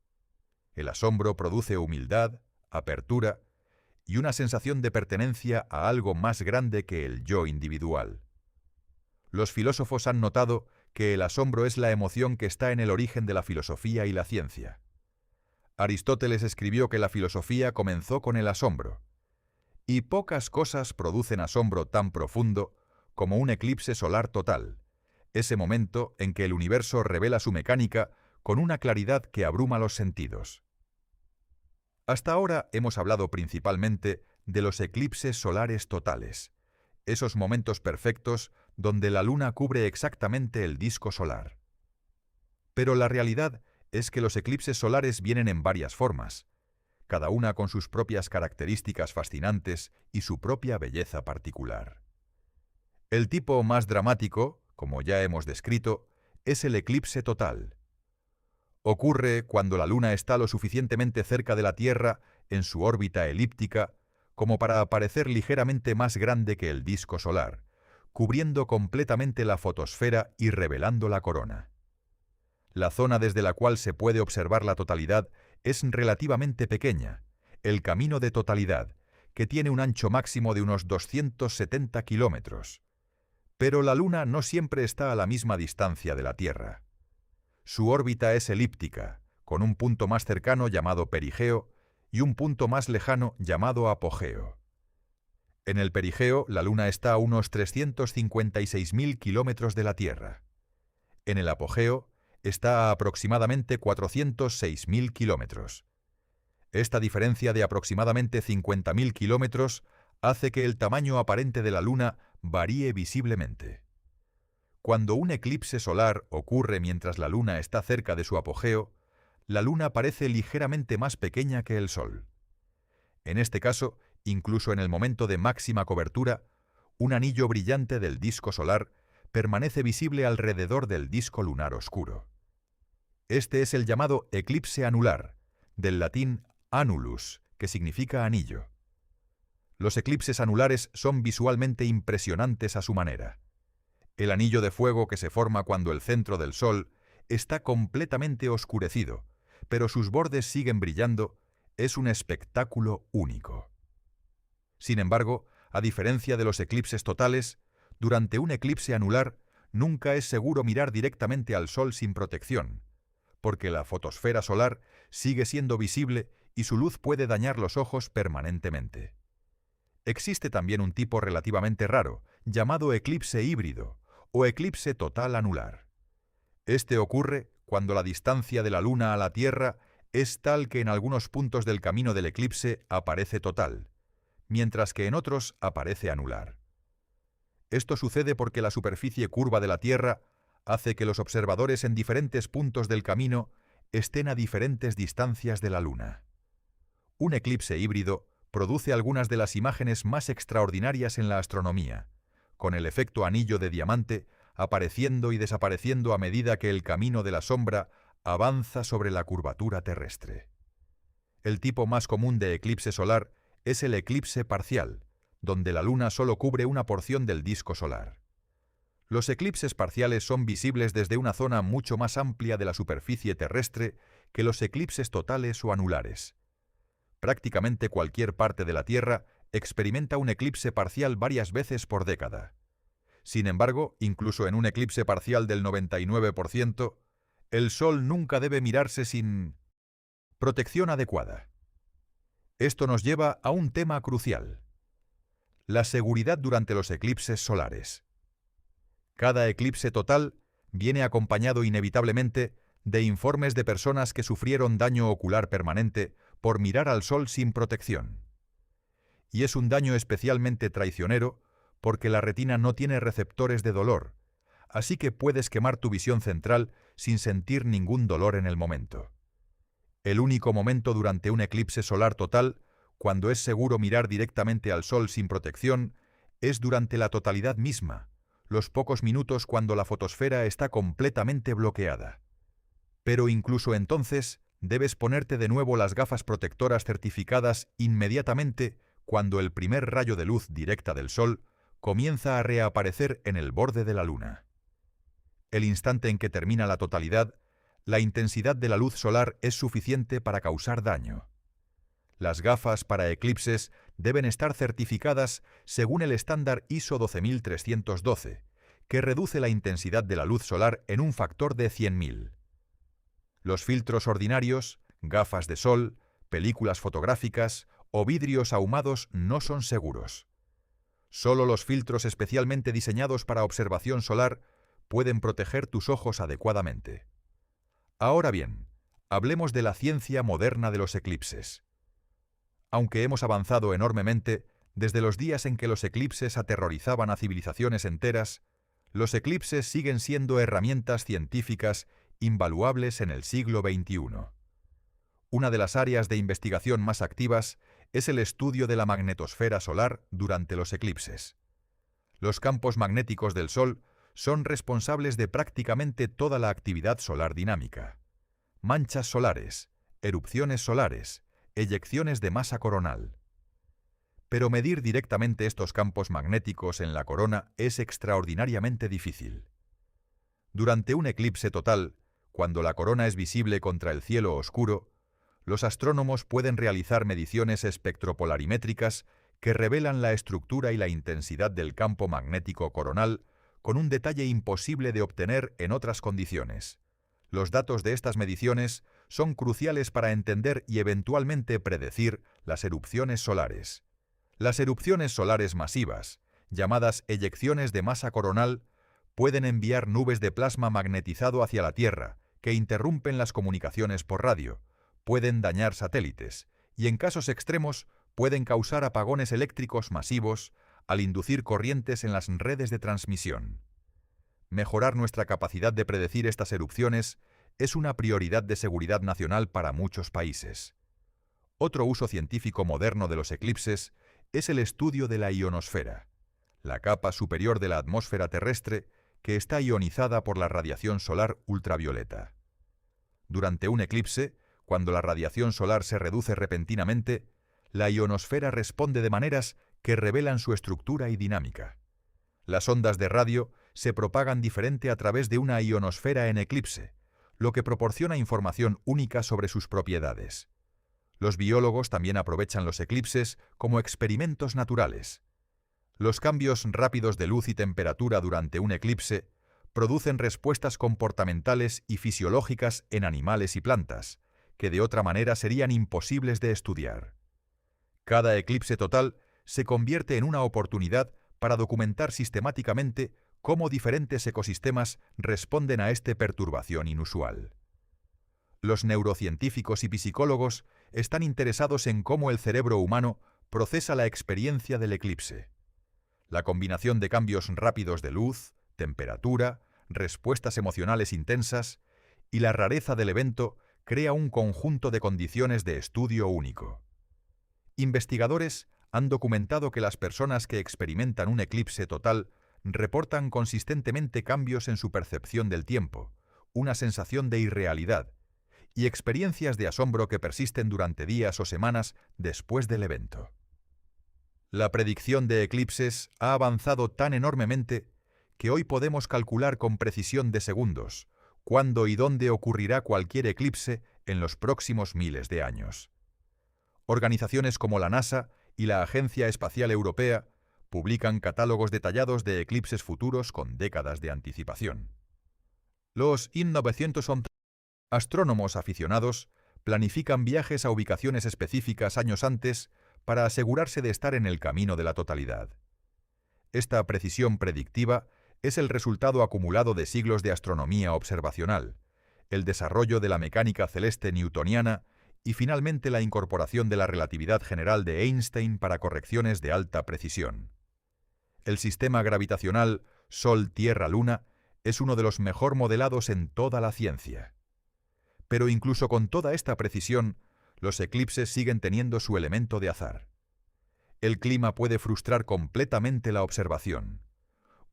El asombro produce humildad, apertura y una sensación de pertenencia a algo más grande que el yo individual. Los filósofos han notado que el asombro es la emoción que está en el origen de la filosofía y la ciencia. Aristóteles escribió que la filosofía comenzó con el asombro, y pocas cosas producen asombro tan profundo como un eclipse solar total, ese momento en que el universo revela su mecánica con una claridad que abruma los sentidos. Hasta ahora hemos hablado principalmente de los eclipses solares totales, esos momentos perfectos donde la luna cubre exactamente el disco solar. Pero la realidad es que los eclipses solares vienen en varias formas, cada una con sus propias características fascinantes y su propia belleza particular. El tipo más dramático, como ya hemos descrito, es el eclipse total. Ocurre cuando la luna está lo suficientemente cerca de la Tierra en su órbita elíptica como para aparecer ligeramente más grande que el disco solar, cubriendo completamente la fotosfera y revelando la corona. La zona desde la cual se puede observar la totalidad es relativamente pequeña, el camino de totalidad, que tiene un ancho máximo de unos 270 kilómetros. Pero la Luna no siempre está a la misma distancia de la Tierra. Su órbita es elíptica, con un punto más cercano llamado perigeo y un punto más lejano llamado apogeo. En el perigeo, la Luna está a unos 356.000 kilómetros de la Tierra. En el apogeo, está a aproximadamente 406.000 kilómetros. Esta diferencia de aproximadamente 50.000 kilómetros hace que el tamaño aparente de la Luna varíe visiblemente. Cuando un eclipse solar ocurre mientras la Luna está cerca de su apogeo, la Luna parece ligeramente más pequeña que el Sol. En este caso, incluso en el momento de máxima cobertura, un anillo brillante del disco solar permanece visible alrededor del disco lunar oscuro. Este es el llamado eclipse anular, del latín annulus, que significa anillo. Los eclipses anulares son visualmente impresionantes a su manera. El anillo de fuego que se forma cuando el centro del Sol está completamente oscurecido, pero sus bordes siguen brillando, es un espectáculo único. Sin embargo, a diferencia de los eclipses totales, durante un eclipse anular nunca es seguro mirar directamente al Sol sin protección, porque la fotosfera solar sigue siendo visible y su luz puede dañar los ojos permanentemente. Existe también un tipo relativamente raro, llamado eclipse híbrido, o eclipse total anular. Este ocurre cuando la distancia de la Luna a la Tierra es tal que en algunos puntos del camino del eclipse aparece total, mientras que en otros aparece anular. Esto sucede porque la superficie curva de la Tierra hace que los observadores en diferentes puntos del camino estén a diferentes distancias de la Luna. Un eclipse híbrido produce algunas de las imágenes más extraordinarias en la astronomía, con el efecto anillo de diamante apareciendo y desapareciendo a medida que el camino de la sombra avanza sobre la curvatura terrestre. El tipo más común de eclipse solar es el eclipse parcial, donde la Luna solo cubre una porción del disco solar. Los eclipses parciales son visibles desde una zona mucho más amplia de la superficie terrestre que los eclipses totales o anulares. Prácticamente cualquier parte de la Tierra experimenta un eclipse parcial varias veces por década. Sin embargo, incluso en un eclipse parcial del 99%, el Sol nunca debe mirarse sin protección adecuada. Esto nos lleva a un tema crucial: la seguridad durante los eclipses solares. Cada eclipse total viene acompañado inevitablemente de informes de personas que sufrieron daño ocular permanente por mirar al Sol sin protección. Y es un daño especialmente traicionero porque la retina no tiene receptores de dolor, así que puedes quemar tu visión central sin sentir ningún dolor en el momento. El único momento durante un eclipse solar total cuando es seguro mirar directamente al sol sin protección, es durante la totalidad misma, los pocos minutos cuando la fotosfera está completamente bloqueada. Pero incluso entonces, debes ponerte de nuevo las gafas protectoras certificadas inmediatamente cuando el primer rayo de luz directa del sol comienza a reaparecer en el borde de la luna. El instante en que termina la totalidad, la intensidad de la luz solar es suficiente para causar daño. Las gafas para eclipses deben estar certificadas según el estándar ISO 12312, que reduce la intensidad de la luz solar en un factor de 100.000. Los filtros ordinarios, gafas de sol, películas fotográficas o vidrios ahumados no son seguros. Solo los filtros especialmente diseñados para observación solar pueden proteger tus ojos adecuadamente. Ahora bien, hablemos de la ciencia moderna de los eclipses. Aunque hemos avanzado enormemente desde los días en que los eclipses aterrorizaban a civilizaciones enteras, los eclipses siguen siendo herramientas científicas invaluables en el siglo XXI. Una de las áreas de investigación más activas es el estudio de la magnetosfera solar durante los eclipses. Los campos magnéticos del Sol son responsables de prácticamente toda la actividad solar dinámica. Manchas solares, erupciones solares, eyecciones de masa coronal. Pero medir directamente estos campos magnéticos en la corona es extraordinariamente difícil. Durante un eclipse total, cuando la corona es visible contra el cielo oscuro, los astrónomos pueden realizar mediciones espectropolarimétricas que revelan la estructura y la intensidad del campo magnético coronal con un detalle imposible de obtener en otras condiciones. Los datos de estas mediciones son cruciales para entender y eventualmente predecir las erupciones solares. Las erupciones solares masivas, llamadas eyecciones de masa coronal, pueden enviar nubes de plasma magnetizado hacia la Tierra, que interrumpen las comunicaciones por radio, pueden dañar satélites y, en casos extremos, pueden causar apagones eléctricos masivos al inducir corrientes en las redes de transmisión. Mejorar nuestra capacidad de predecir estas erupciones es una prioridad de seguridad nacional para muchos países. Otro uso científico moderno de los eclipses es el estudio de la ionosfera, la capa superior de la atmósfera terrestre que está ionizada por la radiación solar ultravioleta. Durante un eclipse, cuando la radiación solar se reduce repentinamente, la ionosfera responde de maneras que revelan su estructura y dinámica. Las ondas de radio se propagan diferente a través de una ionosfera en eclipse, lo que proporciona información única sobre sus propiedades. Los biólogos también aprovechan los eclipses como experimentos naturales. Los cambios rápidos de luz y temperatura durante un eclipse producen respuestas comportamentales y fisiológicas en animales y plantas, que de otra manera serían imposibles de estudiar. Cada eclipse total se convierte en una oportunidad para documentar sistemáticamente cómo diferentes ecosistemas responden a esta perturbación inusual. Los neurocientíficos y psicólogos están interesados en cómo el cerebro humano procesa la experiencia del eclipse. La combinación de cambios rápidos de luz, temperatura, respuestas emocionales intensas y la rareza del evento crea un conjunto de condiciones de estudio único. Investigadores han documentado que las personas que experimentan un eclipse total reportan consistentemente cambios en su percepción del tiempo, una sensación de irrealidad y experiencias de asombro que persisten durante días o semanas después del evento. La predicción de eclipses ha avanzado tan enormemente que hoy podemos calcular con precisión de segundos cuándo y dónde ocurrirá cualquier eclipse en los próximos miles de años. Organizaciones como la NASA y la Agencia Espacial Europea publican catálogos detallados de eclipses futuros con décadas de anticipación. Los astrónomos aficionados planifican viajes a ubicaciones específicas años antes para asegurarse de estar en el camino de la totalidad. Esta precisión predictiva es el resultado acumulado de siglos de astronomía observacional, el desarrollo de la mecánica celeste newtoniana y finalmente la incorporación de la relatividad general de Einstein para correcciones de alta precisión. El sistema gravitacional Sol-Tierra-Luna es uno de los mejor modelados en toda la ciencia. Pero incluso con toda esta precisión, los eclipses siguen teniendo su elemento de azar. El clima puede frustrar completamente la observación.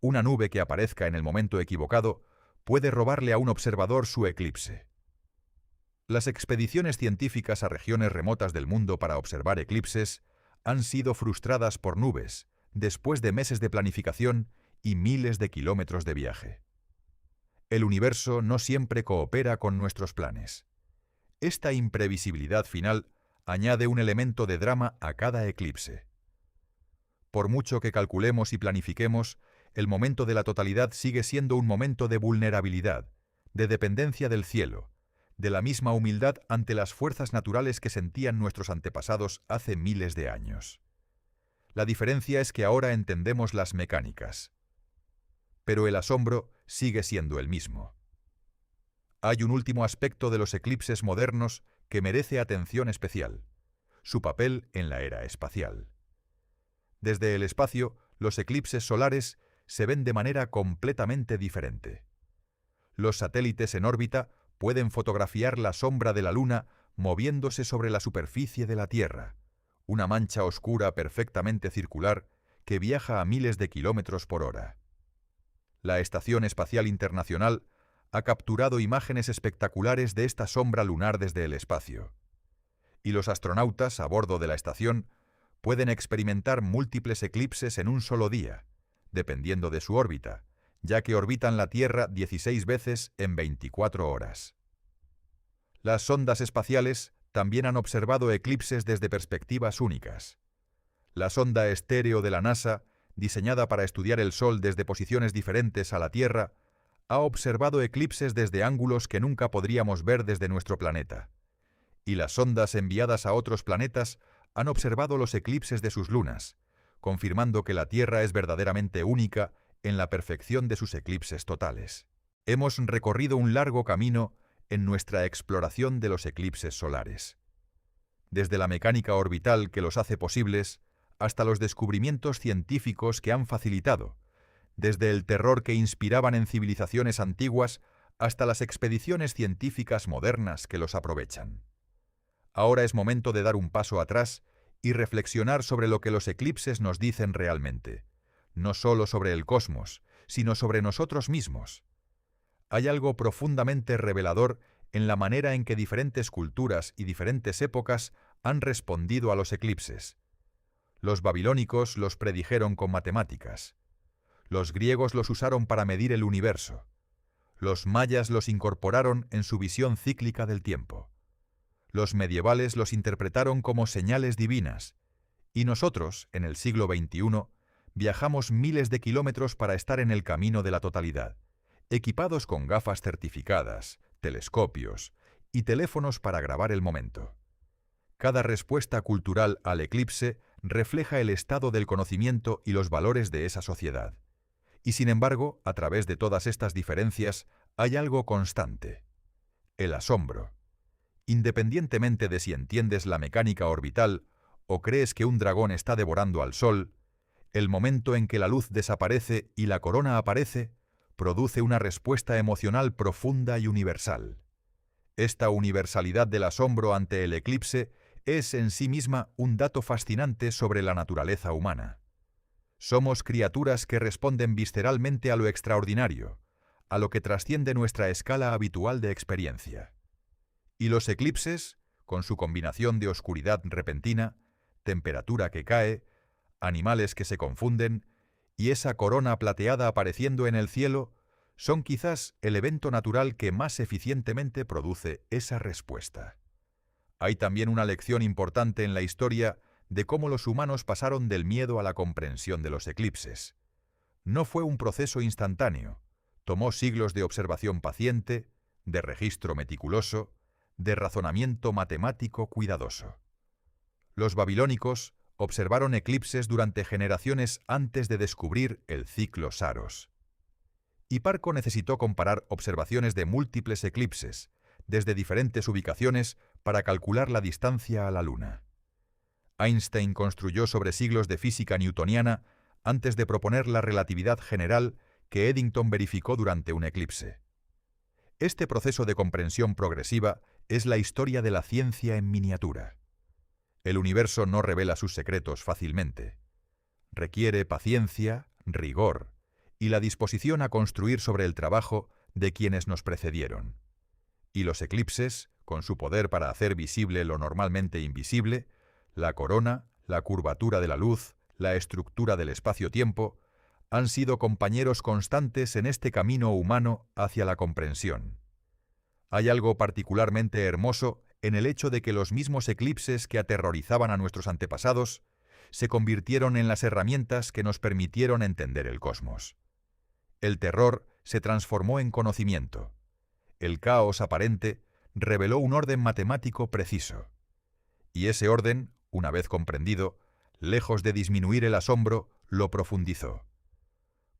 Una nube que aparezca en el momento equivocado puede robarle a un observador su eclipse. Las expediciones científicas a regiones remotas del mundo para observar eclipses han sido frustradas por nubes, después de meses de planificación y miles de kilómetros de viaje. El universo no siempre coopera con nuestros planes. Esta imprevisibilidad final añade un elemento de drama a cada eclipse. Por mucho que calculemos y planifiquemos, el momento de la totalidad sigue siendo un momento de vulnerabilidad, de dependencia del cielo, de la misma humildad ante las fuerzas naturales que sentían nuestros antepasados hace miles de años. La diferencia es que ahora entendemos las mecánicas. Pero el asombro sigue siendo el mismo. Hay un último aspecto de los eclipses modernos que merece atención especial: su papel en la era espacial. Desde el espacio, los eclipses solares se ven de manera completamente diferente. Los satélites en órbita pueden fotografiar la sombra de la Luna moviéndose sobre la superficie de la Tierra, una mancha oscura perfectamente circular que viaja a miles de kilómetros por hora. La Estación Espacial Internacional ha capturado imágenes espectaculares de esta sombra lunar desde el espacio. Y los astronautas a bordo de la estación pueden experimentar múltiples eclipses en un solo día, dependiendo de su órbita, ya que orbitan la Tierra 16 veces en 24 horas. Las sondas espaciales también han observado eclipses desde perspectivas únicas. La sonda estéreo de la NASA, diseñada para estudiar el Sol desde posiciones diferentes a la Tierra, ha observado eclipses desde ángulos que nunca podríamos ver desde nuestro planeta. Y las sondas enviadas a otros planetas han observado los eclipses de sus lunas, confirmando que la Tierra es verdaderamente única en la perfección de sus eclipses totales. Hemos recorrido un largo camino en nuestra exploración de los eclipses solares. Desde la mecánica orbital que los hace posibles, hasta los descubrimientos científicos que han facilitado, desde el terror que inspiraban en civilizaciones antiguas hasta las expediciones científicas modernas que los aprovechan. Ahora es momento de dar un paso atrás y reflexionar sobre lo que los eclipses nos dicen realmente, no solo sobre el cosmos, sino sobre nosotros mismos. Hay algo profundamente revelador en la manera en que diferentes culturas y diferentes épocas han respondido a los eclipses. Los babilónicos los predijeron con matemáticas. Los griegos los usaron para medir el universo. Los mayas los incorporaron en su visión cíclica del tiempo. Los medievales los interpretaron como señales divinas. Y nosotros, en el siglo XXI, viajamos miles de kilómetros para estar en el camino de la totalidad, equipados con gafas certificadas, telescopios y teléfonos para grabar el momento. Cada respuesta cultural al eclipse refleja el estado del conocimiento y los valores de esa sociedad. Y sin embargo, a través de todas estas diferencias, hay algo constante: el asombro. Independientemente de si entiendes la mecánica orbital o crees que un dragón está devorando al Sol, el momento en que la luz desaparece y la corona aparece, produce una respuesta emocional profunda y universal. Esta universalidad del asombro ante el eclipse es en sí misma un dato fascinante sobre la naturaleza humana. Somos criaturas que responden visceralmente a lo extraordinario, a lo que trasciende nuestra escala habitual de experiencia. Y los eclipses, con su combinación de oscuridad repentina, temperatura que cae, animales que se confunden y esa corona plateada apareciendo en el cielo, son quizás el evento natural que más eficientemente produce esa respuesta. Hay también una lección importante en la historia de cómo los humanos pasaron del miedo a la comprensión de los eclipses. No fue un proceso instantáneo, tomó siglos de observación paciente, de registro meticuloso, de razonamiento matemático cuidadoso. Los babilónicos observaron eclipses durante generaciones antes de descubrir el ciclo Saros. Hiparco necesitó comparar observaciones de múltiples eclipses, desde diferentes ubicaciones, para calcular la distancia a la Luna. Einstein construyó sobre siglos de física newtoniana antes de proponer la relatividad general que Eddington verificó durante un eclipse. Este proceso de comprensión progresiva Es la historia de la ciencia en miniatura. El universo no revela sus secretos fácilmente. Requiere paciencia, rigor y la disposición a construir sobre el trabajo de quienes nos precedieron. Y los eclipses, con su poder para hacer visible lo normalmente invisible, la corona, la curvatura de la luz, la estructura del espacio-tiempo, han sido compañeros constantes en este camino humano hacia la comprensión. Hay algo particularmente hermoso en el hecho de que los mismos eclipses que aterrorizaban a nuestros antepasados se convirtieron en las herramientas que nos permitieron entender el cosmos. El terror se transformó en conocimiento. El caos aparente reveló un orden matemático preciso. Y ese orden, una vez comprendido, lejos de disminuir el asombro, lo profundizó.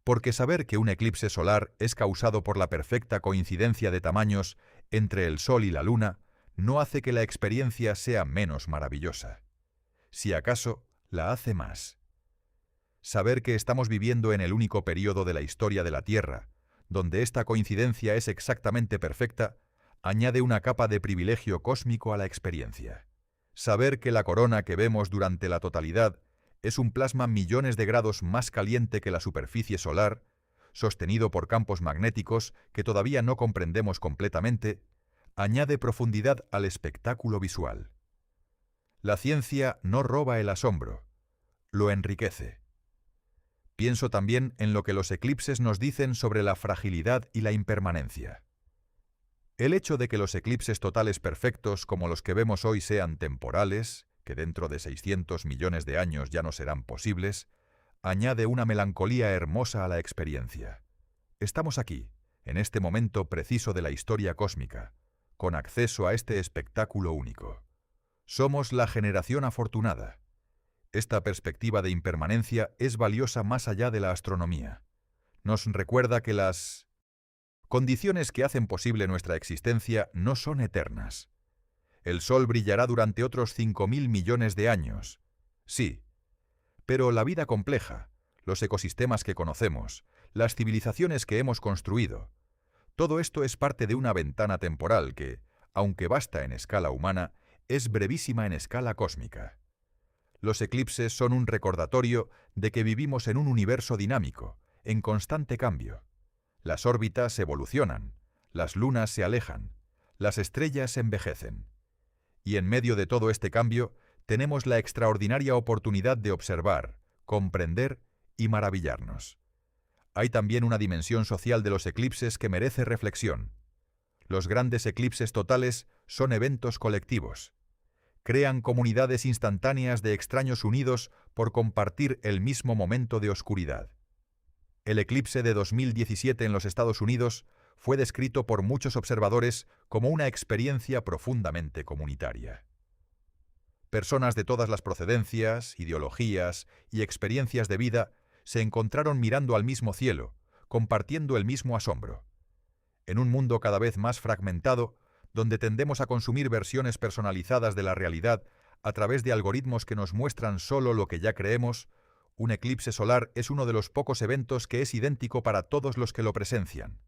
Porque saber que un eclipse solar es causado por la perfecta coincidencia de tamaños entre el Sol y la Luna no hace que la experiencia sea menos maravillosa. Si acaso, la hace más. Saber que estamos viviendo en el único período de la historia de la Tierra, donde esta coincidencia es exactamente perfecta, añade una capa de privilegio cósmico a la experiencia. Saber que la corona que vemos durante la totalidad es un plasma millones de grados más caliente que la superficie solar, sostenido por campos magnéticos que todavía no comprendemos completamente, añade profundidad al espectáculo visual. La ciencia no roba el asombro, lo enriquece. Pienso también en lo que los eclipses nos dicen sobre la fragilidad y la impermanencia. El hecho de que los eclipses totales perfectos como los que vemos hoy sean temporales, que dentro de 600 millones de años ya no serán posibles, añade una melancolía hermosa a la experiencia. Estamos aquí, en este momento preciso de la historia cósmica, con acceso a este espectáculo único. Somos la generación afortunada. Esta perspectiva de impermanencia es valiosa más allá de la astronomía. Nos recuerda que las condiciones que hacen posible nuestra existencia no son eternas. El Sol brillará durante otros 5.000 millones de años. Sí, pero la vida compleja, los ecosistemas que conocemos, las civilizaciones que hemos construido, todo esto es parte de una ventana temporal que, aunque vasta en escala humana, es brevísima en escala cósmica. Los eclipses son un recordatorio de que vivimos en un universo dinámico, en constante cambio. Las órbitas evolucionan, las lunas se alejan, las estrellas envejecen. Y en medio de todo este cambio, tenemos la extraordinaria oportunidad de observar, comprender y maravillarnos. Hay también una dimensión social de los eclipses que merece reflexión. Los grandes eclipses totales son eventos colectivos. Crean comunidades instantáneas de extraños unidos por compartir el mismo momento de oscuridad. El eclipse de 2017 en los Estados Unidos fue descrito por muchos observadores como una experiencia profundamente comunitaria. Personas de todas las procedencias, ideologías y experiencias de vida se encontraron mirando al mismo cielo, compartiendo el mismo asombro. En un mundo cada vez más fragmentado, donde tendemos a consumir versiones personalizadas de la realidad a través de algoritmos que nos muestran solo lo que ya creemos, un eclipse solar es uno de los pocos eventos que es idéntico para todos los que lo presencian.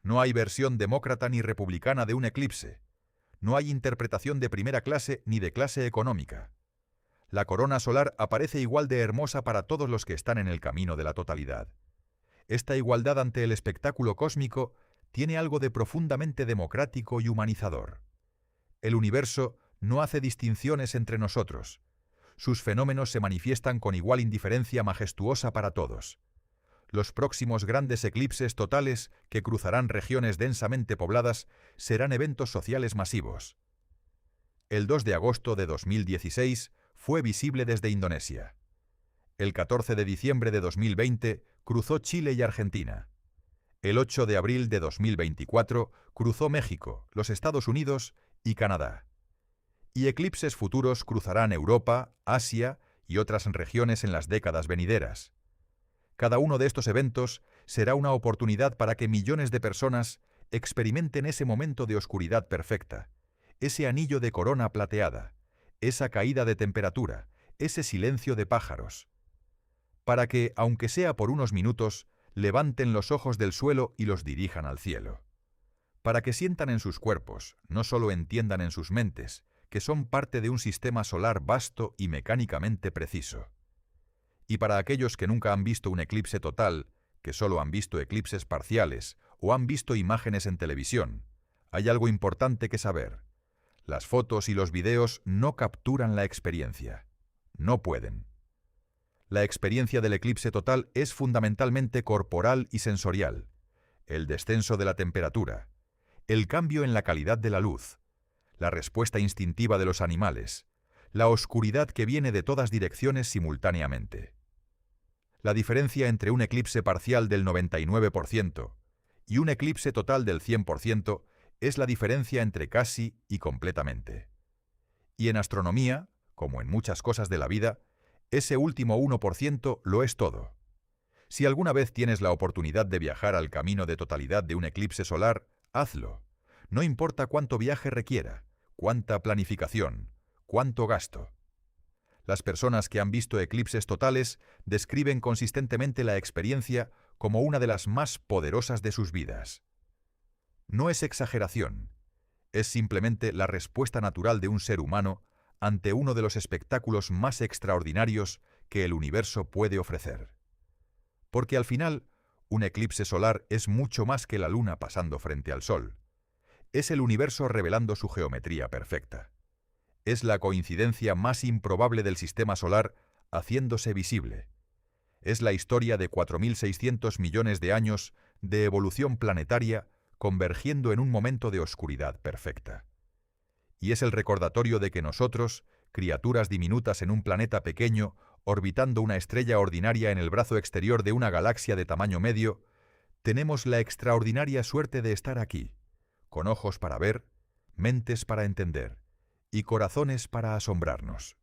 No hay versión demócrata ni republicana de un eclipse. No hay interpretación de primera clase ni de clase económica. La corona solar aparece igual de hermosa para todos los que están en el camino de la totalidad. Esta igualdad ante el espectáculo cósmico tiene algo de profundamente democrático y humanizador. El universo no hace distinciones entre nosotros. Sus fenómenos se manifiestan con igual indiferencia majestuosa para todos. Los próximos grandes eclipses totales que cruzarán regiones densamente pobladas serán eventos sociales masivos. El 2 de agosto de 2016 fue visible desde Indonesia. El 14 de diciembre de 2020 cruzó Chile y Argentina. El 8 de abril de 2024 cruzó México, los Estados Unidos y Canadá. Y eclipses futuros cruzarán Europa, Asia y otras regiones en las décadas venideras. Cada uno de estos eventos será una oportunidad para que millones de personas experimenten ese momento de oscuridad perfecta, ese anillo de corona plateada, esa caída de temperatura, ese silencio de pájaros, para que, aunque sea por unos minutos, levanten los ojos del suelo y los dirijan al cielo. para que sientan en sus cuerpos, no solo entiendan en sus mentes, que son parte de un sistema solar vasto y mecánicamente preciso. Y para aquellos que nunca han visto un eclipse total, que solo han visto eclipses parciales o han visto imágenes en televisión, hay algo importante que saber. Las fotos y los videos no capturan la experiencia. No pueden. La experiencia del eclipse total es fundamentalmente corporal y sensorial. El descenso de la temperatura, el cambio en la calidad de la luz, la respuesta instintiva de los animales, la oscuridad que viene de todas direcciones simultáneamente. La diferencia entre un eclipse parcial del 99% y un eclipse total del 100% es la diferencia entre casi y completamente. Y en astronomía, como en muchas cosas de la vida, ese último 1% lo es todo. Si alguna vez tienes la oportunidad de viajar al camino de totalidad de un eclipse solar, hazlo. No importa cuánto viaje requiera, cuánta planificación, cuánto gasto. Las personas que han visto eclipses totales describen consistentemente la experiencia como una de las más poderosas de sus vidas. No es exageración, es simplemente la respuesta natural de un ser humano ante uno de los espectáculos más extraordinarios que el universo puede ofrecer. Porque al final, un eclipse solar es mucho más que la luna pasando frente al sol. Es el universo revelando su geometría perfecta. Es la coincidencia más improbable del sistema solar haciéndose visible. Es la historia de 4.600 millones de años de evolución planetaria convergiendo en un momento de oscuridad perfecta. Y es el recordatorio de que nosotros, criaturas diminutas en un planeta pequeño, orbitando una estrella ordinaria en el brazo exterior de una galaxia de tamaño medio, tenemos la extraordinaria suerte de estar aquí, con ojos para ver, mentes para entender y corazones para asombrarnos.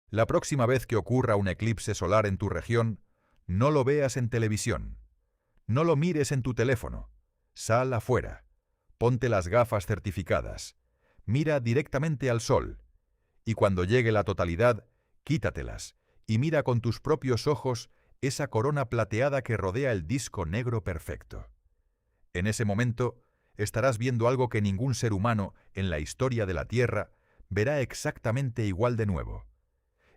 La próxima vez que ocurra un eclipse solar en tu región, no lo veas en televisión, no lo mires en tu teléfono, sal afuera, ponte las gafas certificadas, mira directamente al sol, y cuando llegue la totalidad, quítatelas y mira con tus propios ojos esa corona plateada que rodea el disco negro perfecto. En ese momento, estarás viendo algo que ningún ser humano en la historia de la Tierra verá exactamente igual de nuevo.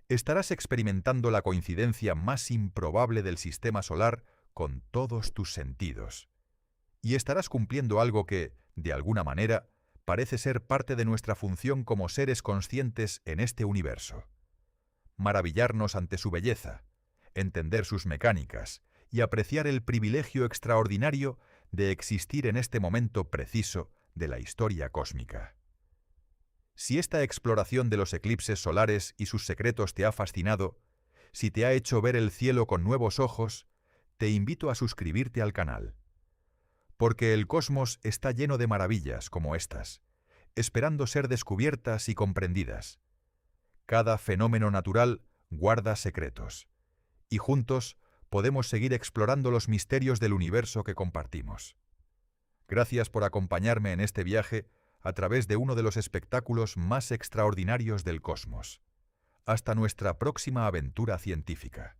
Estarás experimentando la coincidencia más improbable del sistema solar con todos tus sentidos. Y estarás cumpliendo algo que, de alguna manera, parece ser parte de nuestra función como seres conscientes en este universo. Maravillarnos ante su belleza, entender sus mecánicas y apreciar el privilegio extraordinario de existir en este momento preciso de la historia cósmica. Si esta exploración de los eclipses solares y sus secretos te ha fascinado, si te ha hecho ver el cielo con nuevos ojos, te invito a suscribirte al canal. Porque el cosmos está lleno de maravillas como estas, esperando ser descubiertas y comprendidas. Cada fenómeno natural guarda secretos, y juntos podemos seguir explorando los misterios del universo que compartimos. Gracias por acompañarme en este viaje a través de uno de los espectáculos más extraordinarios del cosmos. Hasta nuestra próxima aventura científica.